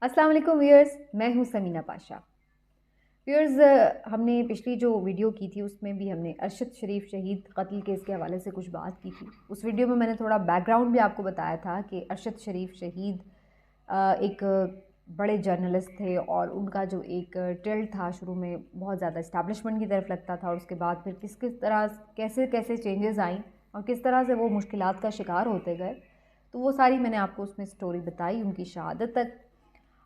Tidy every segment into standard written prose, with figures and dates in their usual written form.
अस्सलाम वालेकुम व्यूअर्स, मैं हूं समीना पाशा। व्यूअर्स, हमने पिछली जो वीडियो की थी उसमें भी हमने अरशद शरीफ शहीद कत्ल केस के हवाले से कुछ बात की थी। उस वीडियो में मैंने थोड़ा बैकग्राउंड भी आपको बताया था कि अरशद शरीफ शहीद एक बड़े जर्नलिस्ट थे और उनका जो एक टिल्ड था शुरू में बहुत ज़्यादा इस्टेब्लिशमेंट की तरफ लगता था और उसके बाद फिर किस किस तरह कैसे कैसे चेंजेस आई और किस तरह से वो मुश्किलात का शिकार होते गए। तो वो सारी मैंने आपको उसमें स्टोरी बताई उनकी शहादत तक।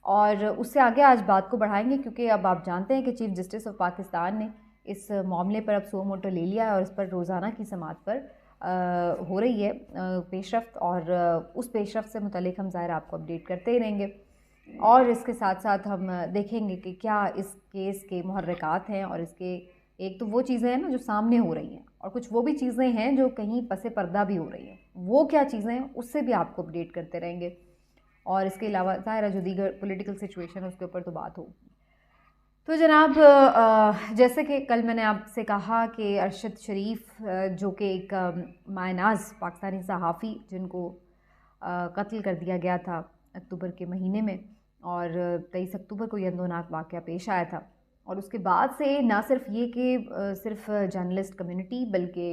और उससे आगे आज बात को बढ़ाएंगे क्योंकि अब आप जानते हैं कि चीफ़ जस्टिस ऑफ पाकिस्तान ने इस मामले पर अब सो मोटो ले लिया है और इस पर रोज़ाना की समात पर हो रही है पेशरफ्त, और उस पेशरफ्त से मुतल्लिक हम ज़ाहिर आपको अपडेट करते ही रहेंगे। और इसके साथ साथ हम देखेंगे कि क्या इस केस के मुहर्रिकात हैं और इसके एक तो वो चीज़ें हैं ना जो सामने हो रही हैं और कुछ वो भी चीज़ें हैं जो कहीं पसे पर्दा भी हो रही हैं। वो क्या चीज़ें हैं उससे भी आपको अपडेट करते रहेंगे। और इसके अलावा ज़ाहिर है जो दीगर पॉलिटिकल सिचुएशन है उसके ऊपर तो बात होगी। तो जनाब, जैसे कि कल मैंने आपसे कहा कि अरशद शरीफ जो कि एक मायनाज पाकिस्तानी सहाफ़ी जिनको कत्ल कर दिया गया था अक्टूबर के महीने में, और 23 अक्टूबर को यह अंदोनाक वाक़या पेश आया था। और उसके बाद से ना सिर्फ ये कि सिर्फ जर्नलिस्ट कम्युनिटी बल्कि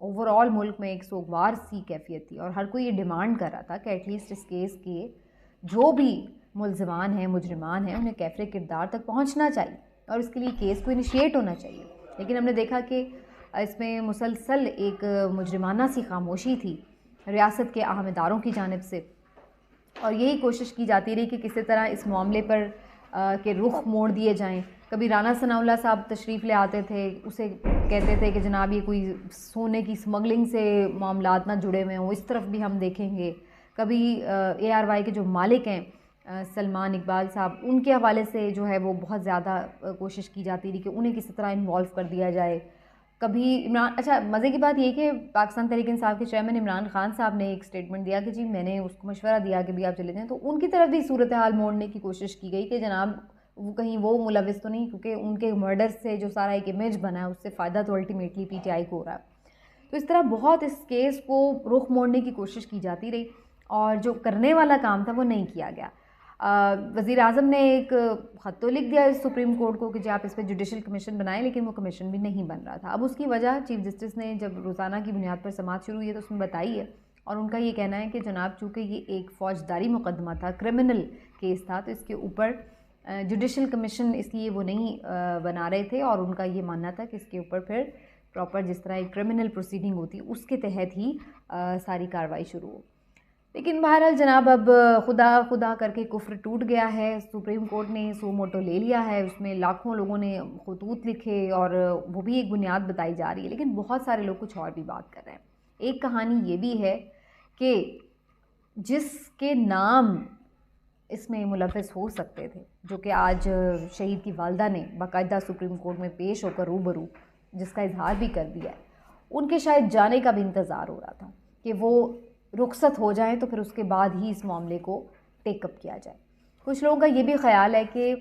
ओवरऑल मुल्क में एक सोगवार सी कैफियत थी और हर कोई ये डिमांड कर रहा था कि एटलीस्ट इस केस के जो भी मुल्ज़िमान हैं, मुजरिमान हैं, उन्हें कैफ़रे किरदार तक पहुंचना चाहिए और इसके लिए केस को इनिशिएट होना चाहिए। लेकिन हमने देखा कि इसमें मुसलसल एक मुजरिमाना सी खामोशी थी रियासत के अहम इदारों की जानिब से, और यही कोशिश की जाती रही कि किसी तरह इस मामले पर के रुख मोड़ दिए जाएं। कभी राना सनाउल्लाह साहब तशरीफ़ ले आते थे, उसे कहते थे कि जनाब ये कोई सोने की स्मगलिंग से मामलात ना जुड़े हुए हों, इस तरफ भी हम देखेंगे। कभी ARY के जो मालिक हैं सलमान इकबाल साहब, उनके हवाले से जो है वो बहुत ज़्यादा कोशिश की जाती रही कि उन्हें किसी तरह इन्वॉल्व कर दिया जाए। कभी इमरान, अच्छा मज़े की बात ये कि पाकिस्तान तहरीक इंसाफ के चेयरमैन इमरान खान साहब ने एक स्टेटमेंट दिया कि जी मैंने उसको मशवरा दिया कि भी आप चले जाएँ, तो उनकी तरफ भी सूरत हाल मोड़ने की कोशिश की गई कि जनाब वो कहीं वो मुलविस तो नहीं, क्योंकि उनके मर्डर से जो सारा एक इमेज बना है उससे फ़ायदा तो अल्टीमेटली PTI को हो रहा है। तो इस तरह बहुत इस केस को रुख मोड़ने की कोशिश की जाती रही और जो करने वाला काम था वो नहीं किया गया। वज़ीर आज़म ने एक ख़त तो लिख दिया सुप्रीम कोर्ट को कि जी आप इस पर जुडिशल कमीशन बनाएं, लेकिन वो कमीशन भी नहीं बन रहा था। अब उसकी वजह चीफ़ जस्टिस ने जब रोज़ाना की बुनियाद पर समात शुरू हुई है तो उसमें बताई है, और उनका ये कहना है कि जनाब चूँकि ये एक फ़ौजदारी मुकदमा था, क्रिमिनल केस था, तो इसके ऊपर जुडिशल कमीशन इसलिए वो नहीं बना रहे थे, और उनका ये मानना था कि इसके ऊपर फिर प्रॉपर जिस तरह एक क्रिमिनल प्रोसीडिंग होती उसके तहत ही सारी कार्रवाई शुरू हो। लेकिन बहरहाल जनाब अब खुदा खुदा करके कुफ्र टूट गया है। सुप्रीम कोर्ट ने सो मोटो ले लिया है, उसमें लाखों लोगों ने खतूत लिखे और वो भी एक बुनियाद बताई जा रही है, लेकिन बहुत सारे लोग कुछ और भी बात कर रहे हैं। एक कहानी ये भी है कि जिसके नाम इसमें मुलविस हो सकते थे, जो कि आज शहीद की वालदा ने बाकायदा सुप्रीम कोर्ट में पेश होकर रूबरू जिसका इजहार भी कर दिया है, उनके शायद जाने का भी इंतज़ार हो रहा था कि वो रुखसत हो जाएं तो फिर उसके बाद ही इस मामले को टेकअप किया जाए। कुछ लोगों का ये भी ख्याल है कि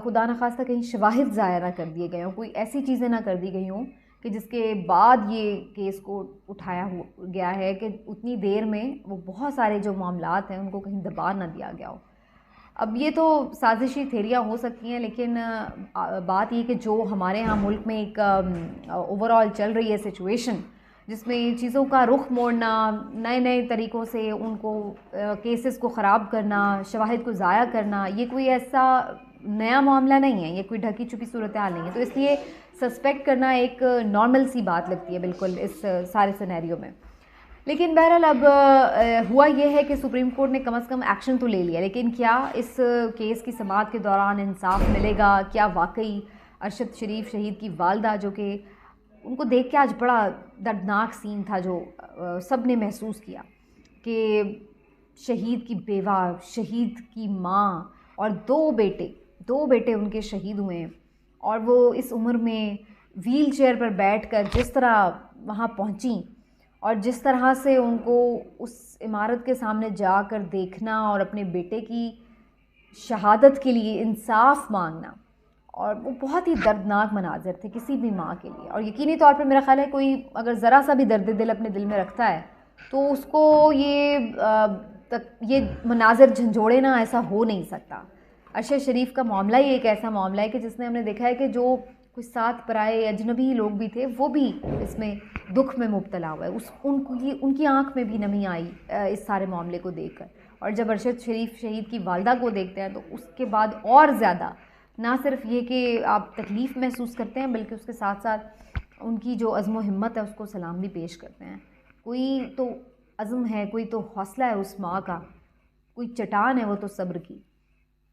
खुदा न खास्ता कहीं शवाहिद ज़ाया ना कर दिए गए हों, कोई ऐसी चीज़ें ना कर दी गई हों कि जिसके बाद ये केस को उठाया गया है कि उतनी देर में वो बहुत सारे जो मामलात हैं उनको कहीं दबा ना दिया गया हो। अब ये तो साजिशी थेरियाँ हो सकती हैं, लेकिन बात ये कि जो हमारे यहाँ मुल्क में एक ओवरऑल चल रही है सिचुएशन जिसमें चीज़ों का रुख मोड़ना, नए नए तरीक़ों से उनको केसेस को ख़राब करना, शवाहिद को ज़ाया करना, ये कोई ऐसा नया मामला नहीं है, ये कोई ढकी छुपी सूरत हाल नहीं है। तो इसलिए सस्पेक्ट करना एक नॉर्मल सी बात लगती है बिल्कुल इस सारे सिनेरियो में। लेकिन बहरहाल अब हुआ ये है कि सुप्रीम कोर्ट ने कम से कम एक्शन तो ले लिया, लेकिन क्या इस केस की समाअत के दौरान इंसाफ मिलेगा? क्या वाकई अरशद शरीफ शहीद की वालदा, जो कि उनको देख के आज बड़ा दर्दनाक सीन था जो सब ने महसूस किया कि शहीद की बेवा, शहीद की माँ और दो बेटे उनके शहीद हुए हैं, और वो इस उम्र में व्हील चेयर पर बैठकर जिस तरह वहाँ पहुँची और जिस तरह से उनको उस इमारत के सामने जाकर देखना और अपने बेटे की शहादत के लिए इंसाफ मांगना, और वो बहुत ही दर्दनाक मनाज़र थे किसी भी माँ के लिए। और यकीनी तौर पर मेरा ख्याल है कोई अगर ज़रा सा भी दर्द दिल अपने दिल में रखता है तो उसको ये तक ये मनाज़र झंझोड़े ना, ऐसा हो नहीं सकता। अरशद शरीफ का मामला ही एक ऐसा मामला है कि जिसने हमने देखा है कि जो कुछ साथ पराए अजनबी लोग भी थे वो भी इसमें दुख में मुब्तला हुआ है। उनकी आंख में भी नमी आई इस सारे मामले को देखकर। और जब अरशद शरीफ शहीद की वालदा को देखते हैं तो उसके बाद और ज़्यादा ना सिर्फ ये कि आप तकलीफ़ महसूस करते हैं, बल्कि उसके साथ साथ उनकी जो अज़्म व हिम्मत है उसको सलाम भी पेश करते हैं। कोई तो अज़्म है, कोई तो हौसला है उस माँ का, कोई चट्टान है वो तो सब्र की।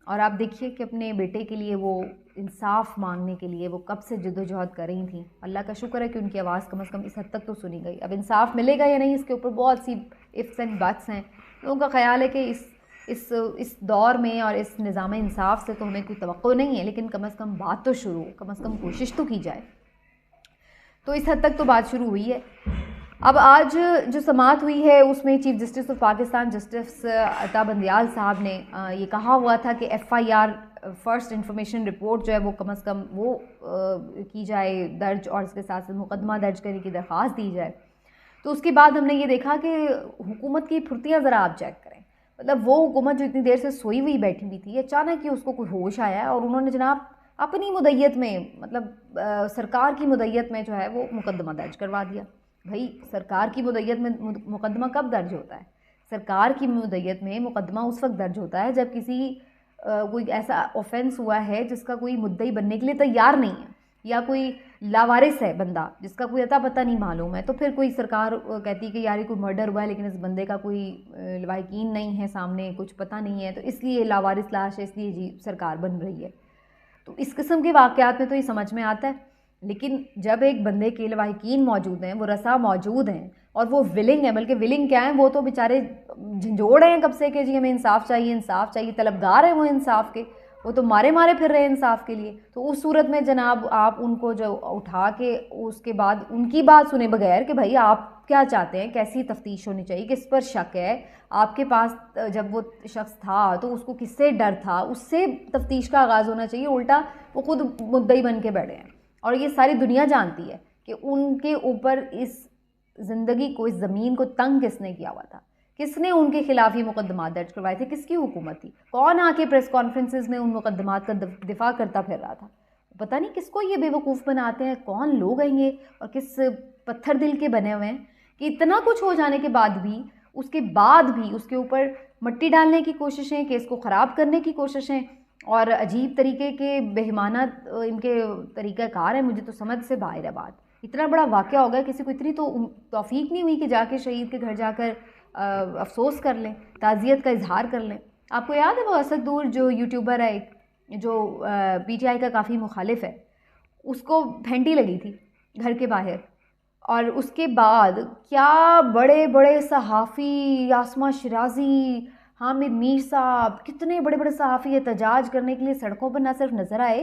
और आप देखिए कि अपने बेटे के लिए वो इंसाफ मांगने के लिए वो कब से जद्दोजहद कर रही थी। अल्लाह का शुक्र है कि उनकी आवाज़ कम से कम इस हद तक तो सुनी गई। अब इंसाफ मिलेगा या नहीं, इसके ऊपर बहुत सी इफ्स एंड बट्स हैं। लोगों का ख्याल है कि इस दौर में और इस निज़ाम इंसाफ से तो हमें कोई तवक्को नहीं है, लेकिन कम से कम बात तो शुरू हो, कम से कम कोशिश तो की जाए। तो इस हद तक तो बात शुरू हुई है। अब आज जो समाअत हुई है उसमें chief justice of Pakistan justice Ata Bandial साहब ने ये कहा हुआ था कि FIR फर्स्ट इंफॉर्मेशन रिपोर्ट जो है वो कम से कम वो की जाए दर्ज, और इसके साथ साथ मुकदमा दर्ज करने की दरख्वास्त दी जाए। तो उसके बाद हमने ये देखा कि हुकूमत की फुर्तियाँ ज़रा आप चेक करें। मतलब वो हुकूमत जो इतनी देर से सोई हुई बैठी हुई थी, अचानक ही उसको कोई होश आया है और उन्होंने जनाब अपनी मुद्दत में, मतलब सरकार की मुद्दत में जो है वो मुकदमा दर्ज करवा दिया। भाई सरकार की मुद्दत में मुकदमा कब दर्ज होता है? सरकार की मुद्दत में मुकदमा उस वक्त दर्ज होता है जब किसी कोई ऐसा ऑफेंस हुआ है जिसका कोई मुद्दई बनने के लिए तैयार नहीं है, या कोई लावारिस है बंदा जिसका कोई अता पता नहीं मालूम है। तो फिर कोई सरकार कहती है कि यार ये कोई मर्डर हुआ है लेकिन इस बंदे का कोई लवाहिकीन नहीं है, सामने कुछ पता नहीं है, तो इसलिए लावारिस लाश है, इसलिए जी सरकार बन रही है। तो इस किस्म के वाक़यात में तो ये समझ में आता है। लेकिन जब एक बंदे के लवाहिकीन मौजूद हैं, वो रसा मौजूद हैं और वो विलिंग है, बल्कि विलिंग क्या है, वो तो बेचारे झंझोड़ हैं कब से कि जी हमें इंसाफ चाहिए, इंसाफ चाहिए, तलबगार हैं वो इंसाफ के, वो तो मारे मारे फिर रहे हैं इंसाफ के लिए। तो उस सूरत में जनाब आप उनको जो उठा के उसके बाद उनकी बात सुने बगैर कि भाई आप क्या चाहते हैं, कैसी तफ्तीश होनी चाहिए, किस पर शक है, आपके पास जब वो शख्स था तो उसको किससे डर था, उससे तफ्तीश का आगाज़ होना चाहिए। उल्टा वो खुद मुद्दई बन के बैठे हैं और ये सारी दुनिया जानती है कि उनके ऊपर इस ज़िंदगी को, इस ज़मीन को तंग किसने किया हुआ था, किसने उनके खिलाफ ये मुकदमा दर्ज करवाए थे, किसकी हुकूमत थी, कौन आके प्रेस कॉन्फ्रेंसेस में उन मुकदमात का दिफा करता फिर रहा था। पता नहीं किसको ये बेवकूफ़ बनाते हैं, कौन लोग हैं ये और किस पत्थर दिल के बने हुए हैं कि इतना कुछ हो जाने के बाद भी, उसके बाद भी उसके ऊपर मट्टी डालने की कोशिशें, केस को ख़राब करने की कोशिशें और अजीब तरीके के बेईमाना इनके तरीक़ाकार हैं। मुझे तो समझ से बाहर है बात। इतना बड़ा वाक़या हो गया, किसी को इतनी तो तौफीक नहीं हुई कि जाके शहीद के घर जाकर अफसोस कर लें, ताज़ियत का इजहार कर लें। आपको याद है वो असद दूर जो यूट्यूबर है एक, जो PTI का काफ़ी मुखालिफ है, उसको फैंटी लगी थी घर के बाहर, और उसके बाद क्या बड़े बड़े सहाफ़ी, आसमा शिराजी, हामिद मीर साहब, कितने बड़े बड़े सहाफ़ी एहतजाज करने के लिए सड़कों पर ना सिर्फ नज़र आए,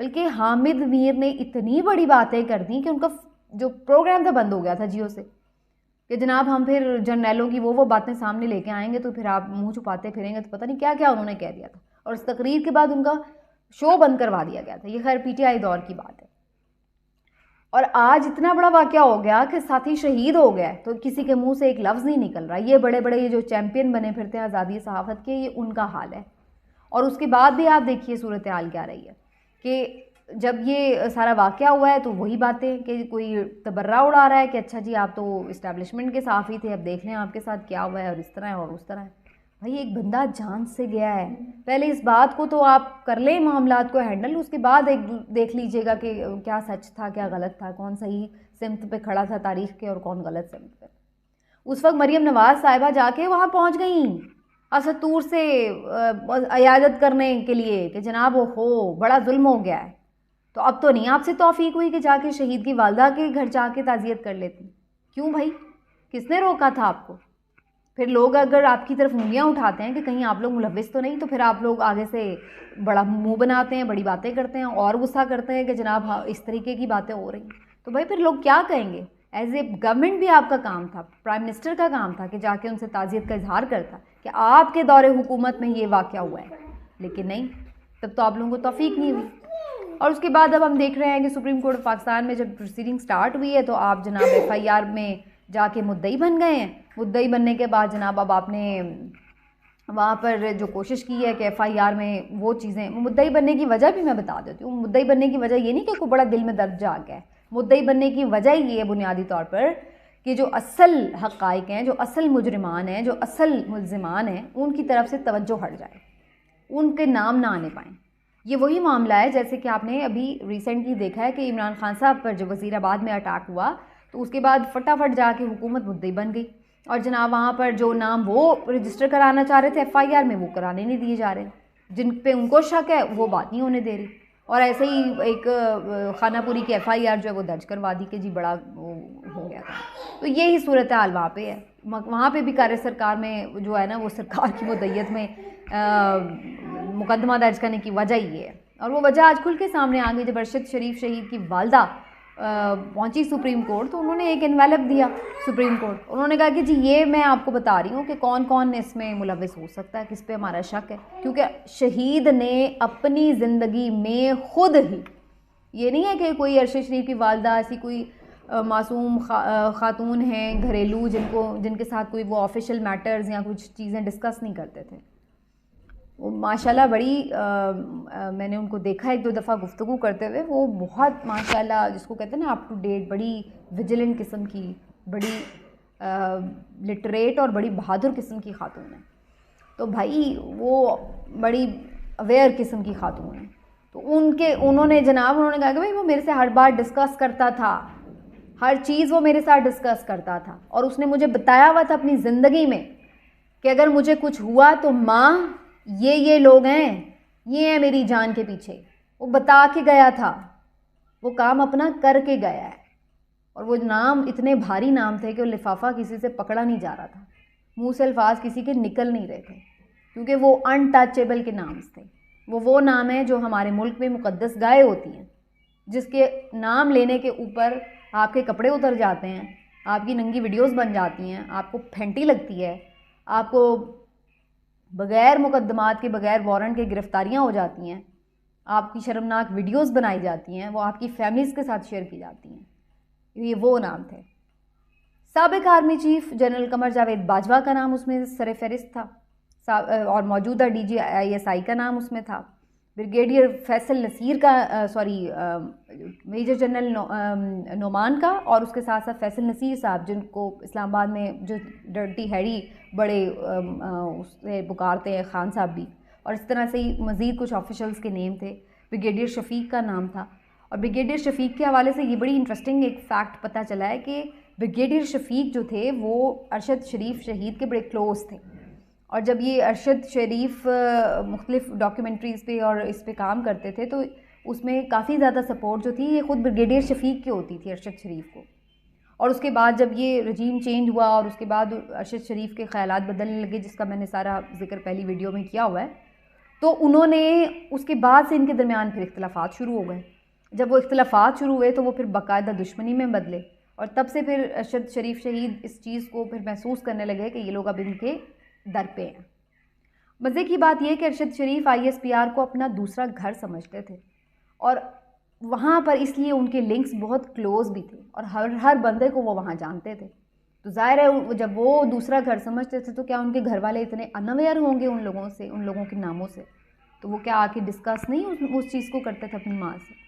बल्कि हामिद मीर ने इतनी बड़ी बातें कर दी कि उनका जो प्रोग्राम था बंद हो गया था जियो से, कि जनाब हम फिर जर्नैलों की वो बातें सामने लेके आएंगे तो फिर आप मुंह छुपाते फिरेंगे, तो पता नहीं क्या क्या उन्होंने कह दिया था। और इस तकरीर के बाद उनका शो बंद करवा दिया गया था। ये खैर PTI दौर की बात है। और आज इतना बड़ा वाक़या हो गया कि साथी शहीद हो गया तो किसी के मुंह से एक लफ्ज़ नहीं निकल रहा। ये बड़े बड़े ये जो चैम्पियन बने फिरते हैं आज़ादी सहाफ़त के, ये उनका हाल है। और उसके बाद भी आप देखिए सूरत हाल क्या रही है कि जब ये सारा वाक़या हुआ है तो वही बातें कि कोई तबर्रा उड़ा रहा है कि अच्छा जी आप तो इस्टेब्लिशमेंट के सहाफ़ी थे, अब देख लें आपके साथ क्या हुआ है, और इस तरह है और उस तरह है। भाई एक बंदा जान से गया है, पहले इस बात को तो आप कर लें मामलात को हैंडल, उसके बाद एक देख लीजिएगा कि क्या सच था क्या गलत था, कौन सही सिमत पे खड़ा था तारीख़ के और कौन गलत सिमत पे। उस वक्त मरियम नवाज़ साहिबा जाके वहाँ पहुँच गई असद तूर से अयादत करने के लिए कि जनाब हो बड़ा जुल्म हो गया है। तो अब तो नहीं आपसे तौफीक हुई कि जाके शहीद की वालदा के घर जाके ताज़ियत कर लेती। क्यों भाई, किसने रोका था आपको? फिर लोग अगर आपकी तरफ उंगलियां उठाते हैं कि कहीं आप लोग मुलव्विस तो नहीं, तो फिर आप लोग आगे से बड़ा मुंह बनाते हैं, बड़ी बातें करते हैं और गुस्सा करते हैं कि जनाब हाँ इस तरीके की बातें हो रही। तो भाई फिर लोग क्या कहेंगे? एज ए गवर्नमेंट भी आपका काम था, प्राइम मिनिस्टर का काम था कि जाके उनसे ताज़ियत का इजहार करता कि आपके दौरे हुकूमत में ये वाक़या हुआ है। लेकिन नहीं, तब तो आप लोगों को तौफीक नहीं हुई। और उसके बाद अब हम देख रहे हैं कि सुप्रीम कोर्ट ऑफ पाकिस्तान में जब प्रोसीडिंग स्टार्ट हुई है तो आप जनाब FIR में जाके मुद्दई बन गए हैं। मुद्दई बनने के बाद जनाब अब आपने वहाँ पर जो कोशिश की है कि FIR में वो चीज़ें, मुद्दई बनने की वजह भी मैं बता देती हूँ। मुद्दई बनने की वजह ये नहीं कि कोई बड़ा दिल में दर्द जाग गया है। मुद्दई बनने की वजह ये है बुनियादी तौर पर कि जो असल हक़ाइक़ हैं, जो असल मुजरिमान हैं, जो असल मुल्ज़िमान हैं, उनकी तरफ से तवज्जो हट जाए, उनके नाम ना आने पाएँ। ये वही मामला है जैसे कि आपने अभी रिसेंटली देखा है कि इमरान खान साहब पर जब वज़ीराबाद में अटैक हुआ तो उसके बाद फटाफट जाके हुकूमत मुद्दई बन गई, और जनाब वहाँ पर जो नाम वो रजिस्टर कराना चाह रहे थे FIR में, वो कराने नहीं दिए जा रहे। जिन पे उनको शक है वो बात नहीं होने दे रही। और ऐसे ही एक खानापुरी की FIR जो है वो दर्ज करवा दी कि जी बड़ा वो हो गया था। तो यही सूरत हाल वहाँ पे है। वहाँ पे भी कार्य सरकार में जो है ना, वो सरकार की मुद्दईयत में मुकदमा दर्ज करने की वजह ये है। और वो वजह आज खुल के सामने आ गई जब अरशद शरीफ शहीद की वालदा पहुंची सुप्रीम कोर्ट, तो उन्होंने एक एनवेलप दिया सुप्रीम कोर्ट। उन्होंने कहा कि जी ये मैं आपको बता रही हूँ कि कौन कौन इसमें मुलविस हो सकता है, किस पे हमारा शक है। क्योंकि शहीद ने अपनी ज़िंदगी में खुद ही, ये नहीं है कि कोई अरशद शरीफ की वालदा ऐसी कोई मासूम खातून हैं घरेलू जिनके साथ कोई वो ऑफिशियल मैटर्स या कुछ चीज़ें डिस्कस नहीं करते थे। वो माशाल्लाह बड़ी मैंने उनको देखा एक दो दफ़ा गुफ्तगू करते हुए, वो बहुत माशाल्लाह जिसको कहते हैं ना अप टू डेट, बड़ी विजिलेंट किस्म की, बड़ी लिटरेट और बड़ी बहादुर किस्म की खातून है। तो भाई वो बड़ी अवेयर किस्म की खातून है। तो उन्होंने कहा कि भाई वो मेरे से हर बार डिस्कस करता था, हर चीज़ वो मेरे साथ डिस्कस करता था, और उसने मुझे बताया हुआ था अपनी ज़िंदगी में कि अगर मुझे कुछ हुआ तो माँ ये लोग हैं, ये है मेरी जान के पीछे। वो बता के गया था, वो काम अपना करके गया है। और वो नाम इतने भारी नाम थे कि वो लिफाफा किसी से पकड़ा नहीं जा रहा था, मुंह से अल्फाज किसी के निकल नहीं रहे थे, क्योंकि वो अनटचेबल के नाम थे। वो नाम है जो हमारे मुल्क में मुकद्दस गाय होती हैं, जिसके नाम लेने के ऊपर आपके कपड़े उतर जाते हैं, आपकी नंगी वीडियोस बन जाती हैं, आपको फेंटी लगती है, आपको बग़ैर मुकद्दमात के, बग़ैर वारंट के गिरफ्तारियां हो जाती हैं, आपकी शर्मनाक वीडियोस बनाई जाती हैं, वो आपकी फैमिलीज़ के साथ शेयर की जाती हैं। ये वो नाम थे। साबिक army chief general Qamar Javed Bajwa का नाम उसमें सर फहरिस्त था, और मौजूदा DG ISI का नाम उसमें था। ब्रिगेडियर फैसल नसीर का मेजर जनरल नोमान का, और उसके साथ साथ फैसल नसीर साहब जिनको इस्लामाबाद में जो डर्टी हैडी बड़े उससे पुकारते हैं, खान साहब भी, और इस तरह से ही मज़ीद कुछ ऑफिशल्स के नेम थे। ब्रिगेडियर शफीक का नाम था। और ब्रिगेडियर शफीक के हवाले से ये बड़ी इंटरेस्टिंग एक फ़ैक्ट पता चला है कि ब्रिगेडियर शफीक जो थे वो अरशद शरीफ शहीद के बड़े क्लोज़ थे। और जब ये अरशद शरीफ मुख्तलिफ डॉक्यूमेंट्रीज़ पे और इस पे काम करते थे तो उसमें काफ़ी ज़्यादा सपोर्ट जो थी ये ख़ुद ब्रिगेडियर शफीक की होती थी अरशद शरीफ को। और उसके बाद जब ये रजीम चेंज हुआ और उसके बाद अरशद शरीफ के ख़यालात बदलने लगे, जिसका मैंने सारा जिक्र पहली वीडियो में किया हुआ है, तो उन्होंने उसके बाद से इनके दरमियान फिर इख्तिलाफ़ात शुरू हो गए। जब वो इख्तिलाफ़ात शुरू हुए तो वो फिर बाकायदा दुश्मनी में बदले, और तब से फिर अरशद शरीफ शहीद इस चीज़ को फिर महसूस करने लगे कि ये लोग अब इनके दर पे हैं। मज़े की बात यह कि अरशद शरीफ ISPR को अपना दूसरा घर समझते थे, और वहाँ पर इसलिए उनके लिंक्स बहुत क्लोज़ भी थे, और हर बंदे को वो वहाँ जानते थे। तो ज़ाहिर है जब वो दूसरा घर समझते थे तो क्या उनके घर वाले इतने अनअवेयर होंगे उन लोगों से, उन लोगों के नामों से? तो वो क्या आके डिस्कस नहीं उस चीज़ को करते थे अपनी माँ से?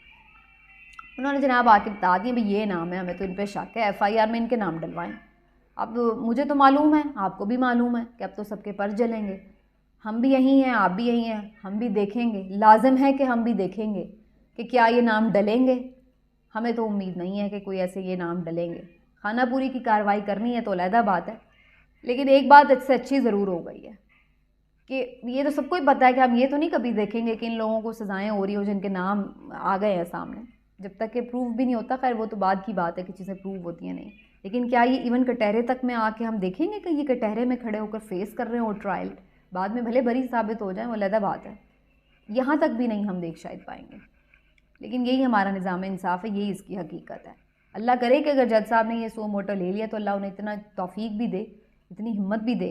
उन्होंने जनाब आके बता दिया भाई ये नाम है, हमें तो इन पर शक है, FIR में इनके नाम डलवाएं। अब मुझे तो मालूम है, आपको भी मालूम है कि अब तो सबके पर जलेंगे। हम भी यहीं हैं, आप भी यहीं हैं, हम भी देखेंगे, लाजिम है कि हम भी देखेंगे कि क्या ये नाम डलेंगे। हमें तो उम्मीद नहीं है कि कोई ऐसे ये नाम डलेंगे। खानापुरी की कार्रवाई करनी है तो अलहदा बात है, लेकिन एक बात इससे अच्छी ज़रूर हो गई है कि ये तो सबको ही पता है कि हम ये तो नहीं कभी देखेंगे कि इन लोगों को सज़ाएँ हो रही हो जिनके नाम आ गए हैं सामने। जब तक कि प्रूफ भी नहीं होता, खैर वो तो बाद की बात है कि चीज़ें प्रूव होती हैं नहीं, लेकिन क्या ये इवन कटहरे तक में आके हम देखेंगे कि ये कटहरे में खड़े होकर फेस कर रहे हैं और ट्रायल, बाद में भले बरी साबित हो जाए, वो अलग बात है। यहाँ तक भी नहीं हम देख शायद पाएंगे, लेकिन यही हमारा निज़ाम इंसाफ है, यही इसकी हकीकत है। अल्लाह करे कि अगर जज साहब ने ये सो मोटो ले लिया तो अल्लाह उन्हें इतना तौफीक भी दे, इतनी हिम्मत भी दे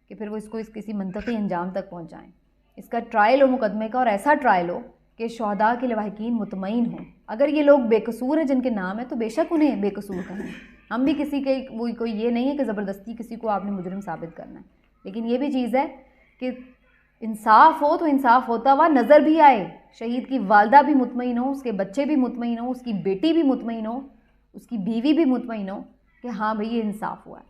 कि फिर वो इसको किसी मंतकी अंजाम तक पहुँचाएँ। इसका ट्रायल हो मुकदमे का, और ऐसा ट्रायल हो कि शहदा के लवाहिकीन मुतमईन हों। अगर ये लोग बेकसूर हैं जिनके नाम है तो बेशक उन्हें बेकसूर कहें। हम भी किसी के कोई ये नहीं है कि ज़बरदस्ती किसी को आपने मुजरिम साबित करना है, लेकिन ये भी चीज़ है कि इंसाफ हो तो इंसाफ होता हुआ नज़र भी आए, शहीद की वालदा भी मुतमईन हो, उसके बच्चे भी मुतमईन हो, उसकी बेटी भी मुतमईन हो, उसकी बीवी भी मुतमईन हो कि हाँ भाई ये इंसाफ हुआ है।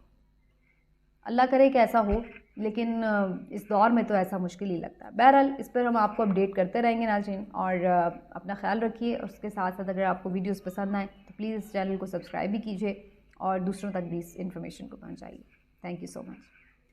अल्लाह करे कि ऐसा हो, लेकिन इस दौर में तो ऐसा मुश्किल ही लगता है। बहरहाल इस पर हम आपको अपडेट करते रहेंगे नाज़रीन, और अपना ख्याल रखिए। उसके साथ साथ अगर आपको वीडियोस पसंद आए तो प्लीज़ इस चैनल को सब्सक्राइब भी कीजिए और दूसरों तक भी इस इन्फॉर्मेशन को पहुँचाइए। Thank you so much.